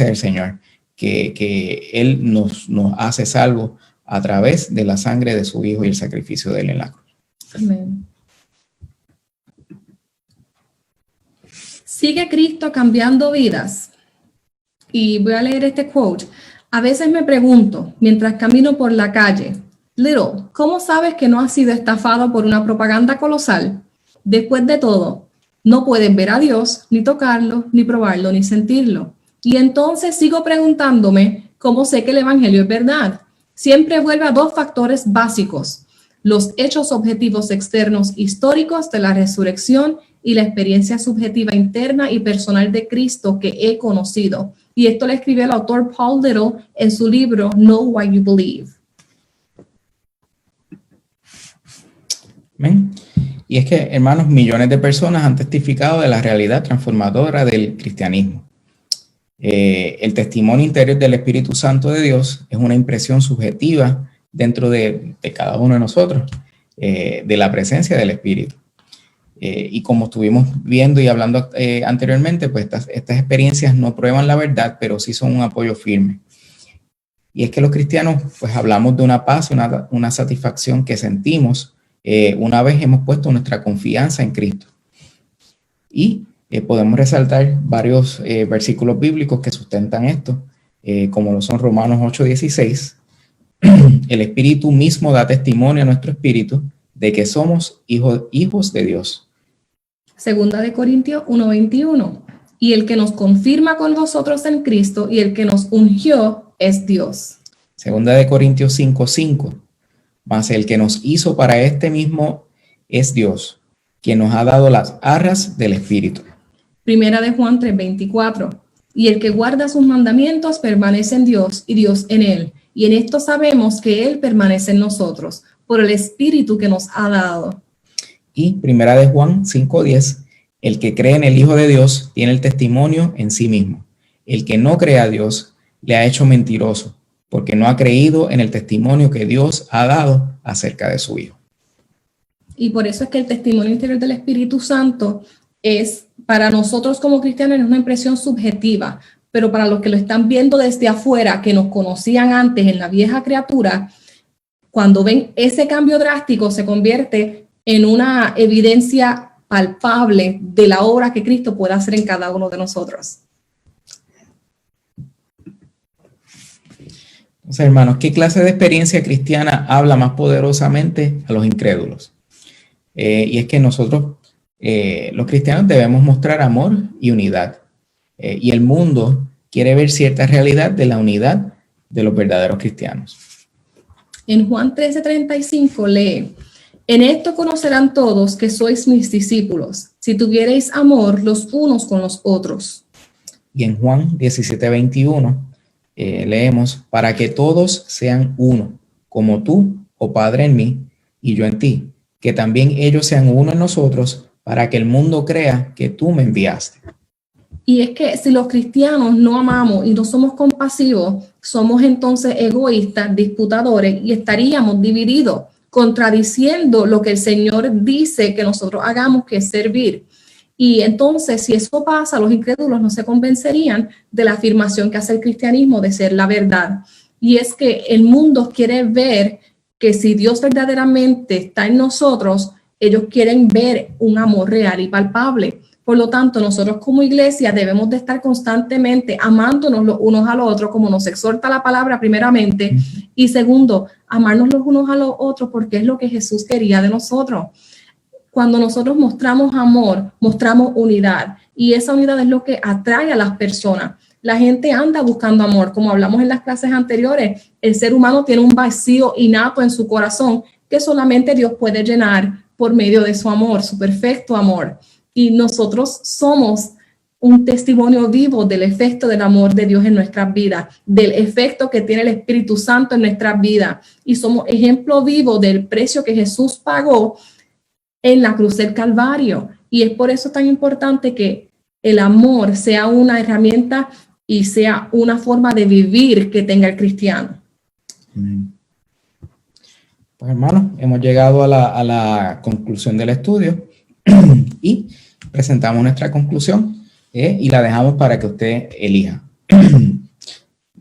[SPEAKER 2] del Señor. que Él nos hace salvos a través de la sangre de su Hijo y el sacrificio de Él en la cruz.
[SPEAKER 3] Amén. ¿Sigue Cristo cambiando vidas? Y voy a leer este quote. A veces me pregunto, mientras camino por la calle, Little, ¿cómo sabes que no has sido estafado por una propaganda colosal? Después de todo, no puedes ver a Dios, ni tocarlo, ni probarlo, ni sentirlo. Y entonces sigo preguntándome cómo sé que el evangelio es verdad. Siempre vuelve a dos factores básicos: los hechos objetivos externos históricos de la resurrección y la experiencia subjetiva interna y personal de Cristo que he conocido. Y esto le escribió el autor Paul Little en su libro Know Why You Believe.
[SPEAKER 2] Amén. Y es que, hermanos, millones de personas han testificado de la realidad transformadora del cristianismo. El testimonio interior del Espíritu Santo de Dios es una impresión subjetiva dentro de cada uno de nosotros, de la presencia del Espíritu. Y como estuvimos viendo y hablando anteriormente, pues estas experiencias no prueban la verdad, pero sí son un apoyo firme. Y es que los cristianos, pues hablamos de una paz, una satisfacción que sentimos una vez hemos puesto nuestra confianza en Cristo. Y podemos resaltar varios versículos bíblicos que sustentan esto, como lo son Romanos 8:16. El Espíritu mismo da testimonio a nuestro espíritu de que somos hijos de Dios.
[SPEAKER 3] Segunda de Corintios 1:21. Y el que nos confirma con vosotros en Cristo y el que nos ungió es Dios.
[SPEAKER 2] Segunda de Corintios 5:5. Mas el que nos hizo para este mismo es Dios, quien nos ha dado las arras del Espíritu.
[SPEAKER 3] Primera de Juan 3:24. Y el que guarda sus mandamientos permanece en Dios y Dios en él. Y en esto sabemos que él permanece en nosotros, por el Espíritu que nos ha dado.
[SPEAKER 2] Y Primera de Juan 5:10. El que cree en el Hijo de Dios tiene el testimonio en sí mismo. El que no cree a Dios le ha hecho mentiroso, porque no ha creído en el testimonio que Dios ha dado acerca de su Hijo.
[SPEAKER 3] Y por eso es que el testimonio interior del Espíritu Santo es, para nosotros como cristianos, es una impresión subjetiva, pero para los que lo están viendo desde afuera, que nos conocían antes en la vieja criatura, cuando ven ese cambio drástico, se convierte en una evidencia palpable de la obra que Cristo puede hacer en cada uno de nosotros.
[SPEAKER 2] Entonces, hermanos, ¿qué clase de experiencia cristiana habla más poderosamente a los incrédulos? Y es que nosotros, los cristianos, debemos mostrar amor y unidad. Y el mundo quiere ver cierta realidad de la unidad de los verdaderos cristianos.
[SPEAKER 3] En Juan 13:35 lee: en esto conocerán todos que sois mis discípulos, si tuviereis amor los unos con los otros.
[SPEAKER 2] Y en Juan 17:21 leemos: para que todos sean uno, como tú, oh Padre, en mí y yo en ti, que también ellos sean uno en nosotros, para que el mundo crea que tú me enviaste.
[SPEAKER 3] Y es que si los cristianos no amamos y no somos compasivos, somos entonces egoístas, disputadores, y estaríamos divididos, contradiciendo lo que el Señor dice que nosotros hagamos, que es servir. Y entonces, si eso pasa, los incrédulos no se convencerían de la afirmación que hace el cristianismo de ser la verdad. Y es que el mundo quiere ver que si Dios verdaderamente está en nosotros, ellos quieren ver un amor real y palpable. Por lo tanto, nosotros como iglesia debemos de estar constantemente amándonos los unos a los otros, como nos exhorta la palabra primeramente, y segundo, amarnos los unos a los otros porque es lo que Jesús quería de nosotros. Cuando nosotros mostramos amor, mostramos unidad, y esa unidad es lo que atrae a las personas. La gente anda buscando amor, como hablamos en las clases anteriores. El ser humano tiene un vacío innato en su corazón que solamente Dios puede llenar por medio de su amor, su perfecto amor. Y nosotros somos un testimonio vivo del efecto del amor de Dios en nuestras vidas, del efecto que tiene el Espíritu Santo en nuestras vidas. Y somos ejemplo vivo del precio que Jesús pagó en la cruz del Calvario. Y es por eso tan importante que el amor sea una herramienta y sea una forma de vivir que tenga el cristiano.
[SPEAKER 2] Pues hermanos, hemos llegado a la conclusión del estudio y presentamos nuestra conclusión y la dejamos para que usted elija.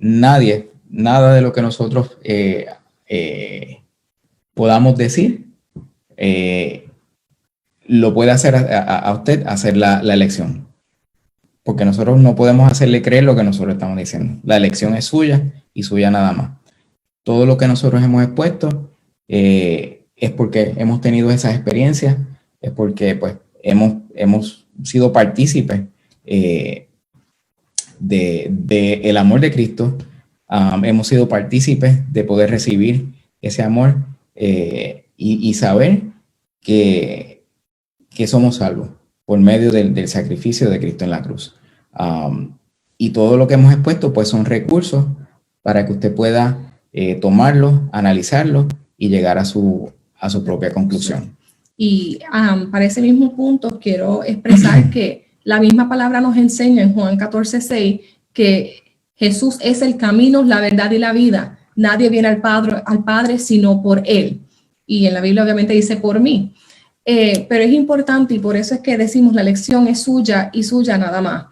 [SPEAKER 2] nada de lo que nosotros podamos decir, lo puede hacer a usted hacer la elección. Porque nosotros no podemos hacerle creer lo que nosotros estamos diciendo. La elección es suya y suya nada más. Todo lo que nosotros hemos expuesto es porque hemos tenido esas experiencias, es porque pues, hemos sido partícipes del amor de Cristo. Hemos sido partícipes de poder recibir ese amor y saber que somos salvos por medio del sacrificio de Cristo en la cruz. Y todo lo que hemos expuesto pues son recursos para que usted pueda tomarlo, analizarlo y llegar a su propia conclusión.
[SPEAKER 3] Y para ese mismo punto quiero expresar que la misma palabra nos enseña en Juan 14:6 que Jesús es el camino, la verdad y la vida. Nadie viene al Padre sino por Él. Y en la Biblia obviamente dice por mí. Pero es importante y por eso es que decimos la elección es suya y suya nada más.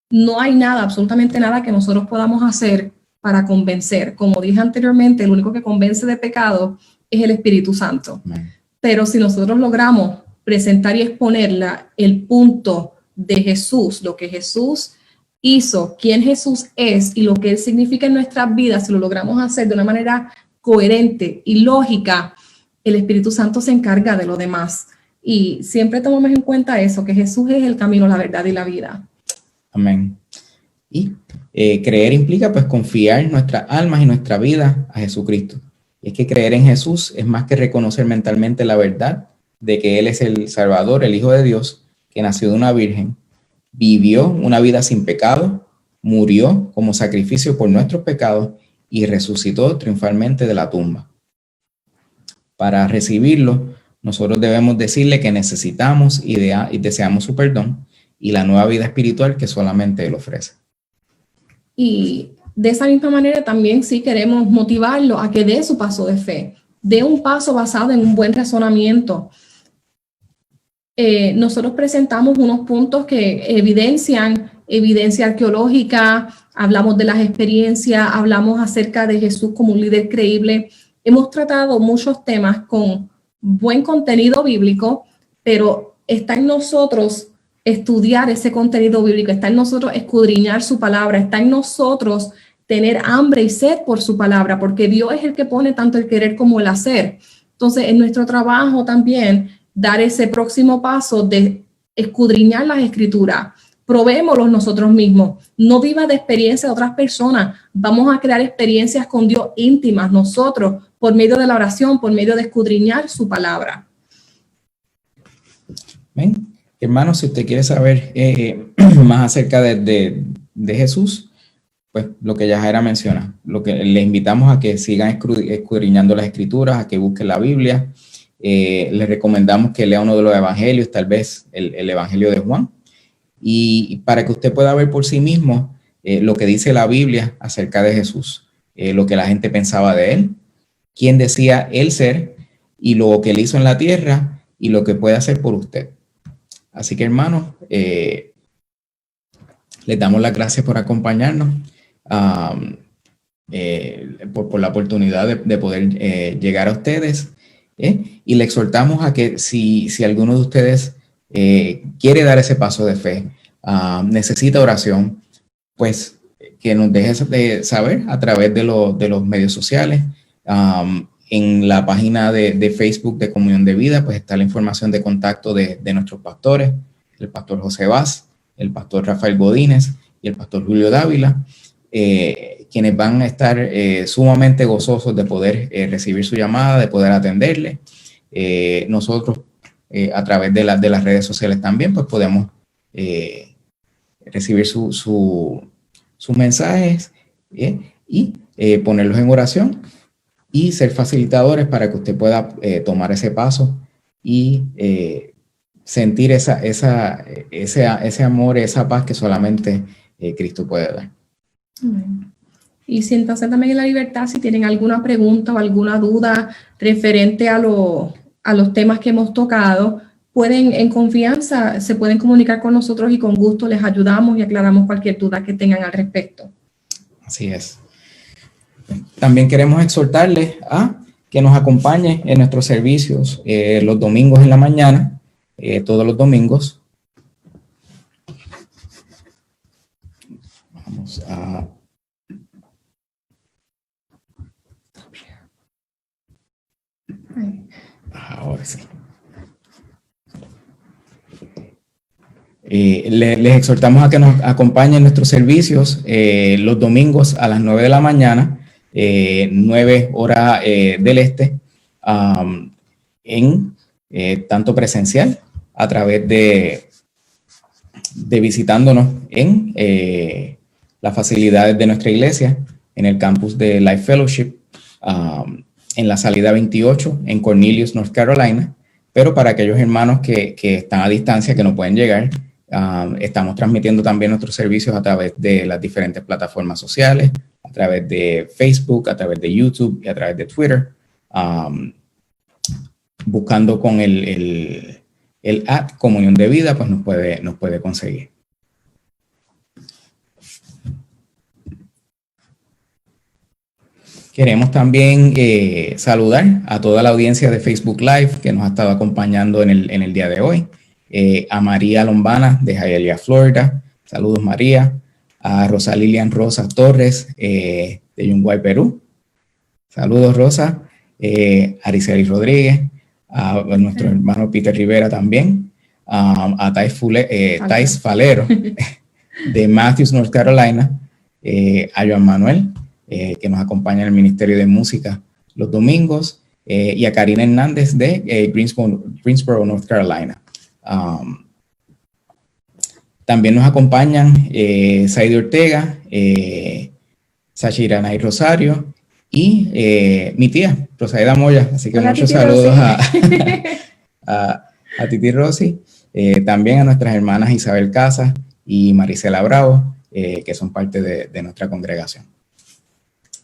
[SPEAKER 3] No hay nada, absolutamente nada que nosotros podamos hacer para convencer. Como dije anteriormente, el único que convence de pecado es el Espíritu Santo. Amén. Pero si nosotros logramos presentar y exponer el punto de Jesús, lo que Jesús hizo, quién Jesús es y lo que Él significa en nuestras vidas, si lo logramos hacer de una manera coherente y lógica, el Espíritu Santo se encarga de lo demás. Y siempre tomamos en cuenta eso, que Jesús es el camino, la verdad y la vida.
[SPEAKER 2] Amén. Y creer implica pues confiar nuestras almas y nuestra vida a Jesucristo. Y es que creer en Jesús es más que reconocer mentalmente la verdad de que Él es el Salvador, el Hijo de Dios, que nació de una virgen, vivió una vida sin pecado, murió como sacrificio por nuestros pecados y resucitó triunfalmente de la tumba. Para recibirlo, nosotros debemos decirle que necesitamos y deseamos su perdón y la nueva vida espiritual que solamente Él ofrece.
[SPEAKER 3] Y de esa misma manera también sí queremos motivarlo a que dé su paso de fe, dé un paso basado en un buen razonamiento. Nosotros presentamos unos puntos que evidencia arqueológica, hablamos de las experiencias, hablamos acerca de Jesús como un líder creíble. Hemos tratado muchos temas con buen contenido bíblico, pero está en nosotros estudiar ese contenido bíblico, está en nosotros escudriñar su palabra, está en nosotros tener hambre y sed por su palabra, porque Dios es el que pone tanto el querer como el hacer. Entonces, en nuestro trabajo también, dar ese próximo paso de escudriñar las escrituras. Probémoslos nosotros mismos. No viva de experiencia de otras personas. Vamos a crear experiencias con Dios íntimas nosotros por medio de la oración, por medio de escudriñar su palabra.
[SPEAKER 2] Amén. Hermanos, si usted quiere saber más acerca de Jesús, pues lo que Yajaira menciona, lo que le invitamos a que sigan escudriñando las escrituras, a que busquen la Biblia. Les recomendamos que lea uno de los evangelios, tal vez el evangelio de Juan, y para que usted pueda ver por sí mismo lo que dice la Biblia acerca de Jesús, lo que la gente pensaba de él, quién decía él ser y lo que él hizo en la tierra y lo que puede hacer por usted. Así que hermanos, les damos las gracias por acompañarnos, por la oportunidad de poder llegar a ustedes. Y le exhortamos a que si alguno de ustedes quiere dar ese paso de fe, necesita oración, pues que nos deje de saber a través de los medios sociales. En la página de Facebook de Comunión de Vida, pues está la información de contacto de nuestros pastores, el pastor José Vaz, el pastor Rafael Godínez y el pastor Julio Dávila, quienes van a estar sumamente gozosos de poder recibir su llamada, de poder atenderle. Nosotros, a través de las redes sociales también, pues podemos recibir sus mensajes y ponerlos en oración y ser facilitadores para que usted pueda tomar ese paso y sentir ese amor, esa paz que solamente Cristo puede dar.
[SPEAKER 3] Amén. Y siéntanse también en la libertad si tienen alguna pregunta o alguna duda referente a los temas que hemos tocado, pueden en confianza, se pueden comunicar con nosotros y con gusto les ayudamos y aclaramos cualquier duda que tengan al respecto.
[SPEAKER 2] Así es. También queremos exhortarles a que nos acompañe en nuestros servicios los domingos en la mañana, todos los domingos. Vamos a... Ahora sí. Les exhortamos a que nos acompañen en nuestros servicios los domingos a las 9 de la mañana, 9 horas del este, en tanto presencial, a través de visitándonos en las facilidades de nuestra iglesia, en el campus de Life Fellowship, en la salida 28, en Cornelius, North Carolina. Pero para aquellos hermanos que están a distancia, que no pueden llegar, estamos transmitiendo también nuestros servicios a través de las diferentes plataformas sociales, a través de Facebook, a través de YouTube y a través de Twitter, buscando con el Comunión de Vida, pues nos puede conseguir. Queremos también saludar a toda la audiencia de Facebook Live que nos ha estado acompañando en el día de hoy. A María Lombana de Hialeah, Florida. Saludos, María. A Rosa Lilian Rosa Torres de Yunguay, Perú. Saludos, Rosa. Ariceli Rodríguez. A nuestro hermano Peter Rivera también. A Thais Falero de Matthews, North Carolina. A Joan Manuel, que nos acompaña en el Ministerio de Música los domingos, y a Karina Hernández de Greensboro, North Carolina. También nos acompañan Saidi Ortega, Sachira Nay Rosario y mi tía, Rosaida Moya. Así que muchos saludos a Titi Rossi, también a nuestras hermanas Isabel Casas y Marisela Bravo, que son parte de nuestra congregación.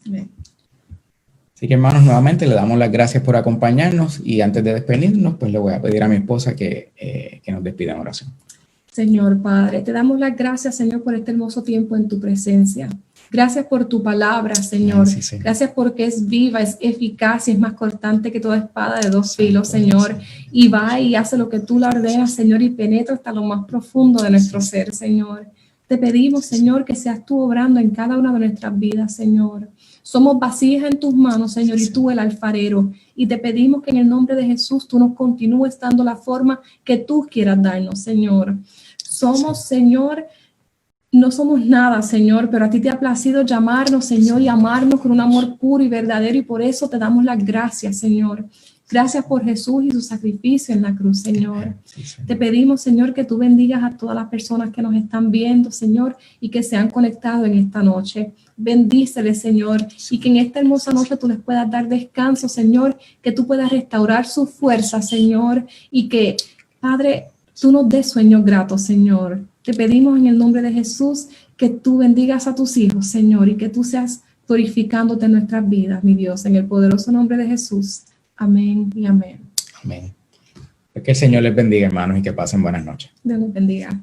[SPEAKER 2] Bien. Así que, hermanos, nuevamente le damos las gracias por acompañarnos, y antes de despedirnos, pues le voy a pedir a mi esposa que nos despida en oración.
[SPEAKER 3] Señor Padre, te damos las gracias, Señor, por este hermoso tiempo en tu presencia. Gracias por tu palabra, Señor. Sí, sí. Gracias porque es viva, es eficaz y es más cortante que toda espada de dos filos, Señor. Y va y hace lo que tú le ordenas, Señor, y penetra hasta lo más profundo de nuestro ser, Señor. Te pedimos, Señor, que seas tú obrando en cada una de nuestras vidas, Señor. Somos vasijas en tus manos, Señor, y tú el alfarero. Y te pedimos que en el nombre de Jesús tú nos continúes dando la forma que tú quieras darnos, Señor. Somos, Señor, no somos nada, Señor, pero a ti te ha placido llamarnos, Señor, y amarnos con un amor puro y verdadero, y por eso te damos las gracias, Señor. Gracias por Jesús y su sacrificio en la cruz, Señor. Te pedimos, Señor, que tú bendigas a todas las personas que nos están viendo, Señor, y que se han conectado en esta noche. Bendíceles, Señor, y que en esta hermosa noche tú les puedas dar descanso, Señor, que tú puedas restaurar su fuerza, Señor, y que, Padre, tú nos des sueños gratos, Señor. Te pedimos en el nombre de Jesús que tú bendigas a tus hijos, Señor, y que tú seas glorificándote en nuestras vidas, mi Dios, en el poderoso nombre de Jesús. Amén y amén.
[SPEAKER 2] Amén. Que el Señor les bendiga, hermanos, y que pasen buenas noches.
[SPEAKER 3] Dios les bendiga.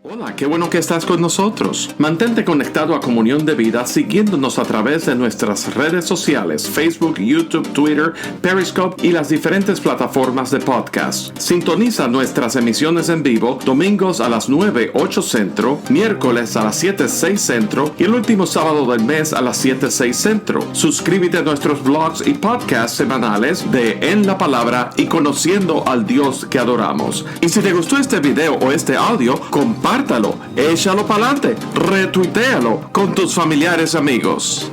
[SPEAKER 1] Hola, qué bueno que estás con nosotros. Mantente conectado a Comunión de Vida siguiéndonos a través de nuestras redes sociales, Facebook, YouTube, Twitter, Periscope y las diferentes plataformas de podcast. Sintoniza nuestras emisiones en vivo domingos a las 9:08 Centro, miércoles a las 7:06 Centro y el último sábado del mes a las 7:06 Centro. Suscríbete a nuestros blogs y podcasts semanales de En la Palabra y Conociendo al Dios que Adoramos. Y si te gustó este video o este audio, compártelo, échalo para adelante, retuitéalo con tus familiares amigos.